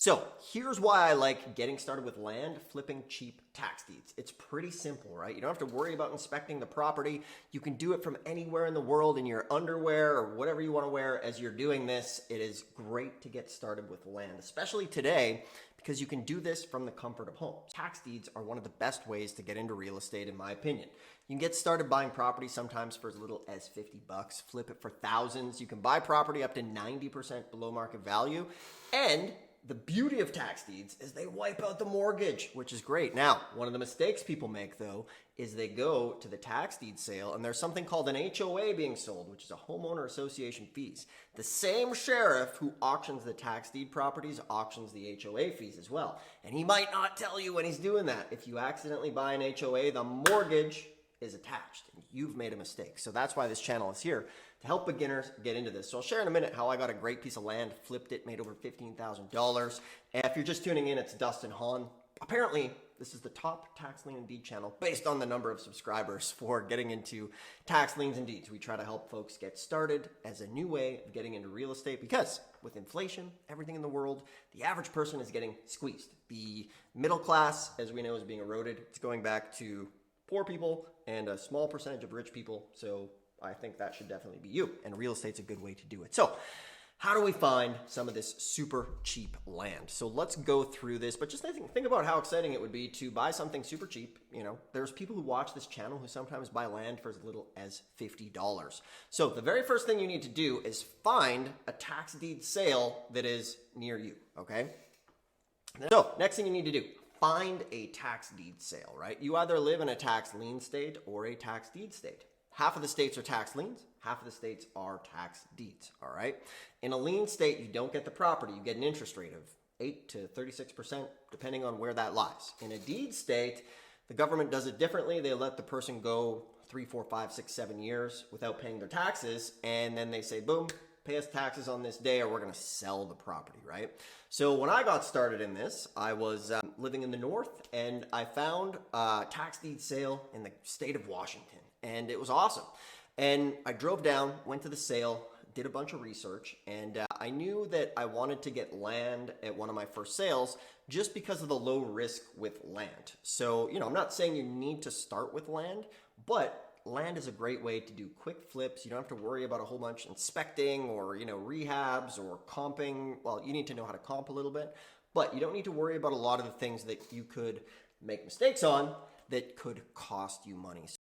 So here's why I like getting started with land flipping cheap tax deeds. It's pretty simple, right? You don't have to worry about inspecting the property. You can do it from anywhere in the world in your underwear or whatever you want to wear as you're doing this. It is great to get started with land, especially today, because you can do this from the comfort of home. Tax deeds are one of the best ways to get into real estate, in my opinion. You can get started buying property sometimes for as little as 50 bucks, flip it for thousands. You can buy property up to 90% below market value, and the beauty of tax deeds is they wipe out the mortgage, which is great. Now, one of the mistakes people make, though, is they go to the tax deed sale and there's something called an HOA being sold, which is a homeowner association fees. The same sheriff who auctions the tax deed properties auctions the HOA fees as well. And he might not tell you when he's doing that. If you accidentally buy an HOA, the mortgage is attached and you've made a mistake. So that's why this channel is here, to help beginners get into this. So I'll share in a minute how I got a great piece of land, flipped it, made over $15,000. And if you're just tuning in, it's Dustin, Hahn. Apparently, this is the top tax lien and deed channel based on the number of subscribers for getting into tax liens and deeds. We try to help folks get started as a new way of getting into real estate, because with inflation, everything in the world, the average person is getting squeezed. The middle class, as we know, is being eroded. It's going back to poor people and a small percentage of rich people. So I think that should definitely be you, and real estate's a good way to do it. So how do we find some of this super cheap land? So let's go through this, but just think about how exciting it would be to buy something super cheap. You know, there's people who watch this channel who sometimes buy land for as little as $50. So the very first thing you need to do is find a tax deed sale that is near you, okay? So next thing you need to do, find a tax deed sale, right? You either live in a tax lien state or a tax deed state. Half of the states are tax liens, half of the states are tax deeds, all right? In a lien state, you don't get the property, you get an interest rate of 8 to 36%, depending on where that lies. In a deed state, the government does it differently. They let the person go 3, 4, 5, 6, 7 years without paying their taxes, and then they say, boom, pay us taxes on this day or we're gonna sell the property, right? So when I got started in this, I was living in the north, and I found a tax deed sale in the state of Washington. And it was awesome. And I drove down, went to the sale, did a bunch of research, and I knew that I wanted to get land at one of my first sales just because of the low risk with land. So, you know, I'm not saying you need to start with land, but land is a great way to do quick flips. You don't have to worry about a whole bunch inspecting or, you know, rehabs or comping. Well, you need to know how to comp a little bit, but you don't need to worry about a lot of the things that you could make mistakes on that could cost you money.